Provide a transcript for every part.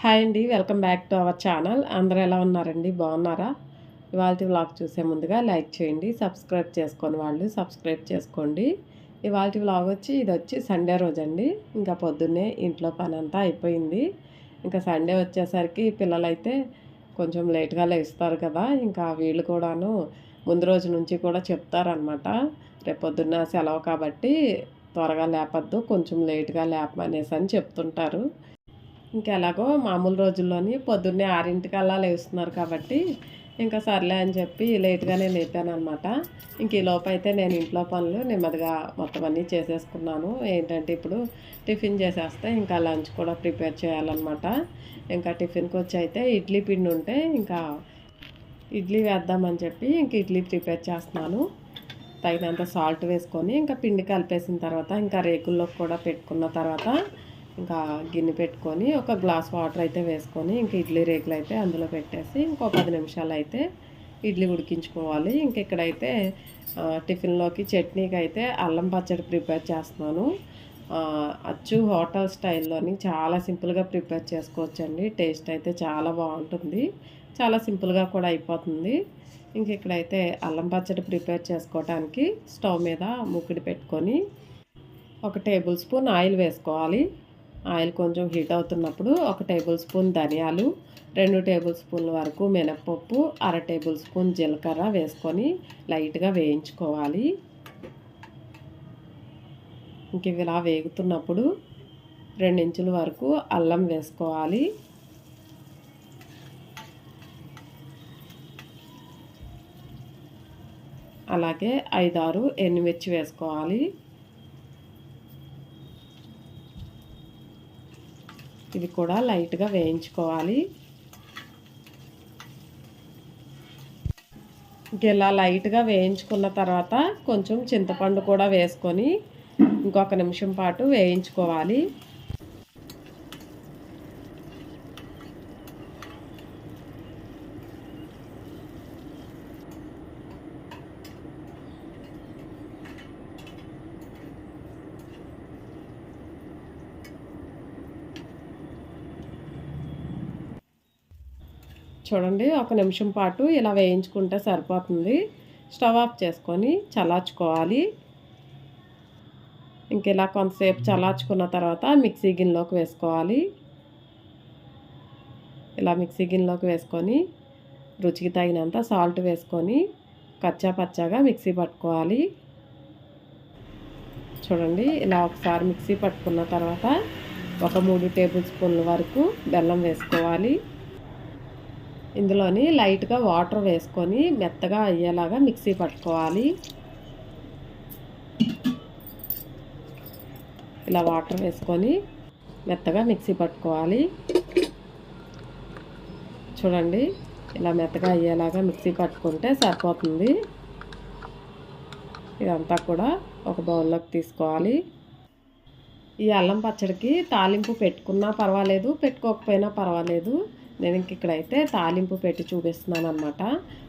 Hi అండి. Welcome back to our channel. అందరూ ఎలా ఉన్నారండి? బాగున్నారా? ఇవాల్టి వ్లాగ్ చూసే ముందుగా లైక్ చేయండి. సబ్స్క్రైబ్ చేసుకోని వాళ్ళు సబ్స్క్రైబ్ చేసుకోండి. ఇవాల్టి వ్లాగ్ ఇదొచ్చి సండే రోజండి. ఇంకా పొద్దున్నే ఇంట్లో పనంతా అయిపోయింది. ఇంకా సండే వచ్చేసరికి పిల్లలైతే కొంచెం లేట్‌గా లేస్తారు కదా! ఇంకా వీళ్ళు కూడాను ముందు రోజు నుంచి కూడా చెప్తారనమాట. రేపొద్దున్న సెలవు కాబట్టి త్వరగా లేపొద్దు, కొంచెం లేట్‌గా లేపమనేసని చెప్తుంటారు. ఇంకెలాగో మామూలు రోజుల్లోని పొద్దున్నే 6:00కల్లా లేస్తున్నారు కాబట్టి, ఇంకా సర్లే అని చెప్పి లేట్‌గానే లేపాననమాట. ఇంక ఈలోపైతే నేను ఇంట్లో పనులు నెమ్మదిగా మొత్తం అన్నీ చేసేసుకున్నాను. ఏంటంటే ఇప్పుడు టిఫిన్ చేసేస్తే ఇంకా లంచ్ కూడా ప్రిపేర్ చేయాలనమాట. ఇంకా టిఫిన్‌కొచ్చి అయితే ఇడ్లీ పిండి ఉంటే ఇంకా ఇడ్లీ వేద్దామని చెప్పి ఇంక ఇడ్లీ ప్రిపేర్ చేస్తున్నాను. తగినంత సాల్ట్ వేసుకొని ఇంకా పిండి కలిపేసిన తర్వాత ఇంకా రేకుల్లోకి కూడా పెట్టుకున్న తర్వాత ఇంకా గిన్నె పెట్టుకొని ఒక గ్లాస్ వాటర్ అయితే వేసుకొని ఇంక ఇడ్లీ రేకులు అయితే అందులో పెట్టేసి ఇంకో 10 నిమిషాలు అయితే ఇడ్లీ ఉడికించుకోవాలి. ఇంక ఇక్కడైతే టిఫిన్లోకి చట్నీకి అయితే అల్లం పచ్చడి ప్రిపేర్ చేస్తున్నాను. అచ్చు హోటల్ స్టైల్లోని చాలా సింపుల్గా ప్రిపేర్ చేసుకోవచ్చండి. టేస్ట్ అయితే చాలా బాగుంటుంది. చాలా సింపుల్గా కూడా అయిపోతుంది. ఇంక ఇక్కడైతే అల్లం పచ్చడి ప్రిపేర్ చేసుకోవడానికి స్టవ్ మీద మూకిడి పెట్టుకొని ఒక టేబుల్ స్పూన్ ఆయిల్ వేసుకోవాలి. ఆయిల్ కొంచెం హీట్ అవుతున్నప్పుడు ఒక టేబుల్ స్పూన్ ధనియాలు, 2 టేబుల్ స్పూన్ల వరకు మినప్పప్పు, అర టేబుల్ స్పూన్ జీలకర్ర వేసుకొని లైట్గా వేయించుకోవాలి. ఇంక ఇవి ఇలా వేగుతున్నప్పుడు 2 ఇంచుల వరకు అల్లం వేసుకోవాలి. అలాగే 5, 6 ఎండుమిర్చి వేసుకోవాలి. ఇవి కూడా లైట్గా వేయించుకోవాలి. ఇలా లైట్గా వేయించుకున్న తర్వాత కొంచెం చింతపండు కూడా వేసుకొని ఇంకొక నిమిషం పాటు వేయించుకోవాలి. చూడండి, ఒక నిమిషం పాటు ఇలా వేయించుకుంటే సరిపోతుంది. స్టవ్ ఆఫ్ చేసుకొని చల్లార్చుకోవాలి. ఇంక ఇలా కొంతసేపు చల్లార్చుకున్న తర్వాత మిక్సీ గిన్నెలోకి వేసుకోవాలి. ఇలా మిక్సీ గిన్నెలోకి వేసుకొని రుచికి తగినంత సాల్ట్ వేసుకొని కచ్చా పచ్చాగా మిక్సీ పట్టుకోవాలి. చూడండి, ఇలా ఒకసారి మిక్సీ పట్టుకున్న తర్వాత ఒక 3 టేబుల్ స్పూన్ల వరకు బెల్లం వేసుకోవాలి. ఇందులోని లైట్గా వాటర్ వేసుకొని మెత్తగా అయ్యేలాగా మిక్సీ పట్టుకోవాలి. ఇలా వాటర్ వేసుకొని మెత్తగా మిక్సీ పట్టుకోవాలి. చూడండి, ఇలా మెత్తగా అయ్యేలాగా మిక్సీ పట్టుకుంటే సరిపోతుంది. ఇదంతా కూడా ఒక బౌల్లోకి తీసుకోవాలి. ఈ అల్లం పచ్చడికి తాలింపు పెట్టుకున్నా పర్వాలేదు, పెట్టుకోకపోయినా పర్వాలేదు. నేను ఇక్కడైతే తాలింపు పెట్టి చూపిస్తున్నాను అనమాట.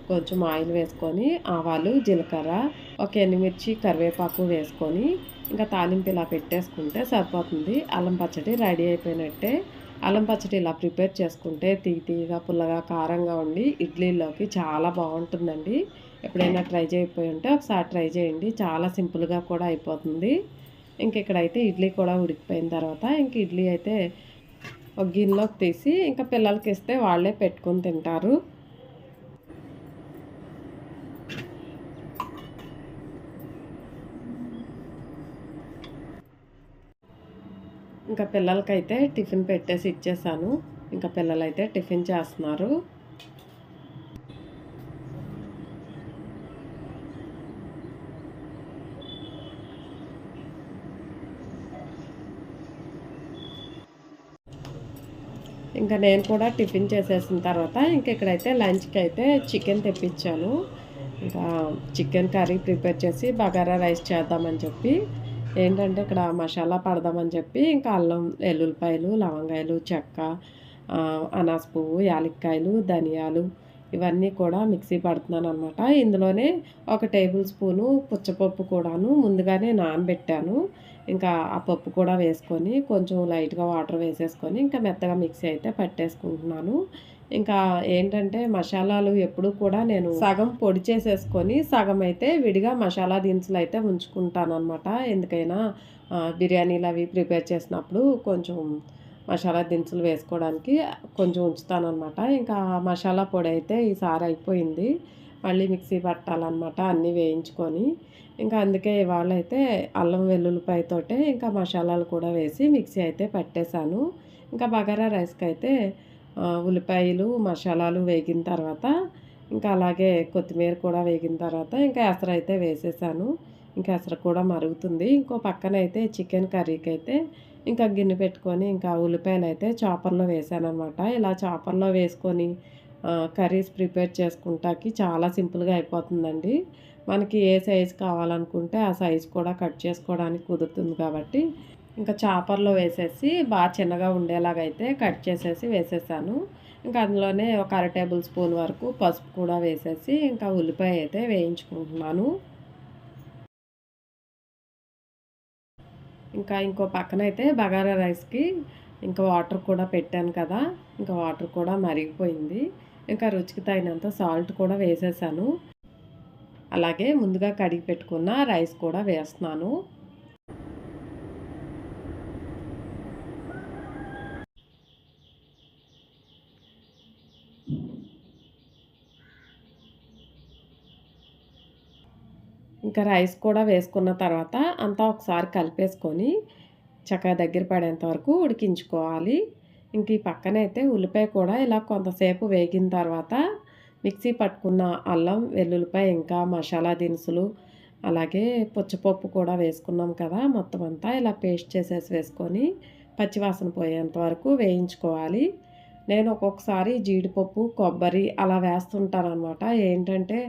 కొంచెం ఆయిల్ వేసుకొని ఆవాలు, జీలకర్ర, ఒక ఎండుమిర్చి, కరివేపాకు వేసుకొని ఇంకా తాలింపు ఇలా పెట్టేసుకుంటే సరిపోతుంది. అల్లం పచ్చడి రెడీ అయిపోయినట్టే. అల్లం పచ్చడి ఇలా ప్రిపేర్ చేసుకుంటే తీయగా, పుల్లగా, కారంగా ఉండి ఇడ్లీలోకి చాలా బాగుంటుందండి. ఎప్పుడైనా ట్రై చేయకపోయి ఉంటే ఒకసారి ట్రై చేయండి. చాలా సింపుల్గా కూడా అయిపోతుంది. ఇంక ఇక్కడైతే ఇడ్లీ కూడా ఉడికిపోయిన తర్వాత ఇంక ఇడ్లీ అయితే ఒక గిన్నెలోకి తీసి ఇంకా పిల్లలకి ఇస్తే వాళ్ళే పెట్టుకొని తింటారు. ఇంకా పిల్లలకైతే టిఫిన్ పెట్టేసి ఇచ్చేసాను. ఇంకా పిల్లలైతే టిఫిన్ చేస్తున్నారు. ఇంకా నేను కూడా టిఫిన్ చేసేసిన తర్వాత ఇంక ఇక్కడైతే లంచ్కి అయితే చికెన్ తెప్పించాను. ఇంకా చికెన్ కర్రీ ప్రిపేర్ చేసి బగారా రైస్ చేద్దామని చెప్పి ఏంటంటే ఇక్కడ మసాలా పడదామని చెప్పి ఇంకా అల్లం, వెల్లుల్లిపాయలు, లవంగాయలు, చెక్క, అనాస పువ్వు, యాలక్కాయలు, ధనియాలు ఇవన్నీ కూడా మిక్సీ పడుతున్నాను అనమాట. ఇందులోనే ఒక టేబుల్ స్పూను పుచ్చపప్పు కూడాను ముందుగానే నానబెట్టాను. ఇంకా ఆ పప్పు కూడా వేసుకొని కొంచెం లైట్‌గా వాటర్ వేసేసుకొని ఇంకా మెత్తగా మిక్సీ అయితే పట్టేసుకుంటున్నాను. ఇంకా ఏంటంటే మసాలాలు ఎప్పుడూ కూడా నేను సగం పొడి చేసేసుకొని, సగం అయితే విడిగా మసాలా దినుసులు అయితే ఉంచుకుంటాననమాట. ఎందుకైనా బిర్యానీలు అవి ప్రిపేర్ చేసినప్పుడు కొంచెం మసాలా దినుసులు వేసుకోవడానికి కొంచెం ఉంచుతాననమాట. ఇంకా మసాలా పొడి అయితే ఈసారి అయిపోయింది. మళ్ళీ మిక్సీ పట్టాలన్నమాట అన్నీ వేయించుకొని. ఇంకా అందుకే ఇవాళ అయితే అల్లం వెల్లుల్లిపాయతోటే ఇంకా మసాలాలు కూడా వేసి మిక్సీ అయితే పట్టేశాను. ఇంకా బగారా రైస్‌కైతే ఉల్లిపాయలు, మసాలాలు వేగిన తర్వాత ఇంకా అలాగే కొత్తిమీర కూడా వేగిన తర్వాత ఇంకా ఎసరైతే వేసేసాను. ఇంకా ఎసరు కూడా మరుగుతుంది. ఇంకో పక్కనైతే చికెన్ కర్రీకైతే ఇంకా గిన్నె పెట్టుకొని ఇంకా ఉల్లిపాయలైతే చాపర్‌లో వేసాననమాట. ఇలా చాపర్‌లో వేసుకొని కర్రీస్ ప్రిపేర్ చేసుకుంటాకి చాలా సింపుల్‌గా అయిపోతుందండి. మనకి ఏ సైజు కావాలనుకుంటే ఆ సైజు కూడా కట్ చేసుకోవడానికి కుదురుతుంది కాబట్టి ఇంకా చాపర్‌లో వేసేసి చిన్నగా ఉండేలాగైతే కట్ చేసేసి వేసేసాను. ఇంకా అందులోనే ఒక అర టేబుల్ స్పూన్ వరకు పసుపు కూడా వేసేసి ఇంకా ఉల్లిపాయ అయితే వేయించుకుంటున్నాను. ఇంకా ఇంకో పక్కనైతే బగారా రైస్‌కి ఇంకా వాటర్ కూడా పెట్టాను కదా! ఇంకా వాటర్ కూడా మరిగిపోయింది. ఇంకా రుచికి తగినంత సాల్ట్ కూడా వేసేసాను. అలాగే ముందుగా కడిగి పెట్టుకున్న రైస్ కూడా వేస్తున్నాను. ఇంకా రైస్ కూడా వేసుకున్న తర్వాత అంతా ఒకసారి కలిపేసుకొని చక్కగా దగ్గర పడేంత వరకు ఉడికించుకోవాలి. ఇంక ఈ పక్కనైతే ఉల్లిపాయ కూడా ఇలా కొంతసేపు వేగిన తర్వాత మిక్సీ పట్టుకున్న అల్లం, వెల్లుల్లిపాయ ఇంకా మసాలా దినుసులు అలాగే పుచ్చపప్పు కూడా వేసుకున్నాం కదా! మొత్తం అంతా ఇలా పేస్ట్ చేసేసి వేసుకొని పచ్చివాసన పోయేంత వరకు వేయించుకోవాలి. నేను ఒక్కొక్కసారి జీడిపప్పు, కొబ్బరి అలా వేస్తుంటాననమాట. ఏంటంటే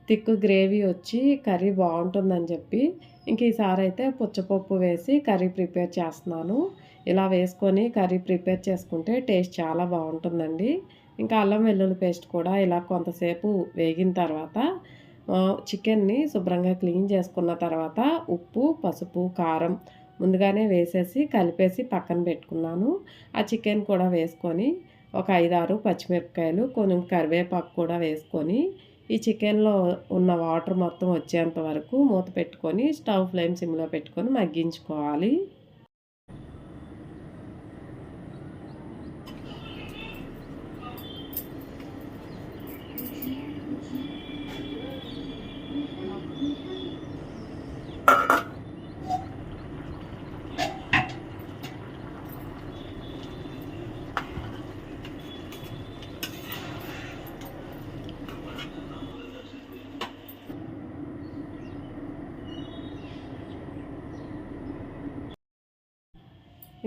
థిక్ గ్రేవీ వచ్చి కర్రీ బావుంటుందని చెప్పి, ఇంక ఈసారైతే పుచ్చపప్పు వేసి కర్రీ ప్రిపేర్ చేస్తున్నాను. ఇలా వేసుకొని కర్రీ ప్రిపేర్ చేసుకుంటే టేస్ట్ చాలా బావుంటుందండి. ఇంకా అల్లం వెల్లుల్లి పేస్ట్ కూడా ఇలా కొంతసేపు వేగిన తర్వాత చికెన్‌ని శుభ్రంగా క్లీన్ చేసుకున్న తర్వాత ఉప్పు, పసుపు, కారం ముందుగానే వేసేసి కలిపేసి పక్కన పెట్టుకున్నాను. ఆ చికెన్ కూడా వేసుకొని ఒక 5, 6 పచ్చిమిరపకాయలు, కొంచెం కరివేపాకు కూడా వేసుకొని ఈ చికెన్‌లో ఉన్న వాటర్ మొత్తం వచ్చేంత వరకు మూత పెట్టుకొని స్టవ్ ఫ్లేమ్ సిమ్‌లో పెట్టుకొని మగ్గించుకోవాలి.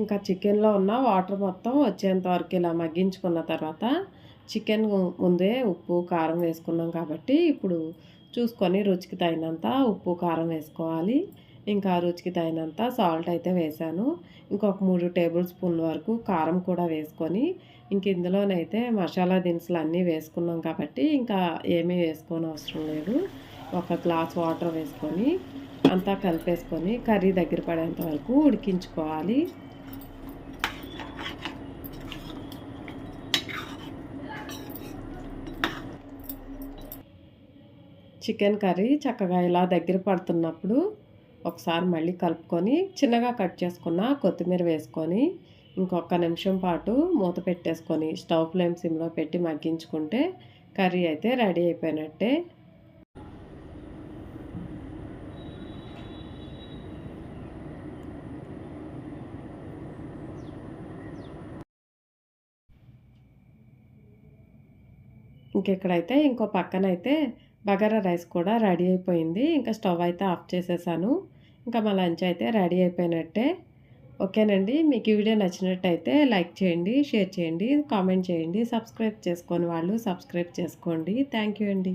ఇంకా చికెన్‌లో ఉన్న వాటర్ మొత్తం వచ్చేంత వరకు ఇలా మగ్గించుకున్న తర్వాత చికెన్ ముందే ఉప్పు, కారం వేసుకున్నాం కాబట్టి ఇప్పుడు చూసుకొని రుచికి తగినంత ఉప్పు, కారం వేసుకోవాలి. ఇంకా రుచికి తగినంత సాల్ట్ అయితే వేశాను. ఇంకొక 3 టేబుల్ స్పూన్ల వరకు కారం కూడా వేసుకొని ఇంక ఇందులోనైతే మసాలా దినుసులు అన్నీ వేసుకున్నాం కాబట్టి ఇంకా ఏమీ వేసుకోనవసరం లేదు. ఒక గ్లాస్ వాటర్ వేసుకొని అంతా కలిపేసుకొని కర్రీ దగ్గర పడేంత వరకు ఉడికించుకోవాలి. చికెన్ కర్రీ చక్కగా ఇలా దగ్గర పడుతున్నప్పుడు ఒకసారి మళ్ళీ కలుపుకొని చిన్నగా కట్ చేసుకున్న కొత్తిమీర వేసుకొని ఇంకొక నిమిషం పాటు మూత పెట్టేసుకొని స్టవ్ ఫ్లేమ్ సిమ్లో పెట్టి మగ్గించుకుంటే కర్రీ అయితే రెడీ అయిపోయినట్టే. ఇంకెక్కడైతే ఇంకో పక్కనైతే బగారా రైస్ కూడా రెడీ అయిపోయింది. ఇంకా స్టవ్ అయితే ఆఫ్ చేసేసాను. ఇంకా మా లంచ్ అయితే రెడీ అయిపోయినట్టే. ఓకేనండి. మీకు ఈ వీడియో నచ్చినట్టయితే లైక్ చేయండి, షేర్ చేయండి, కామెంట్ చేయండి. సబ్స్క్రైబ్ చేసుకోని వాళ్ళు సబ్స్క్రైబ్ చేసుకోండి. థ్యాంక్ యూ అండి.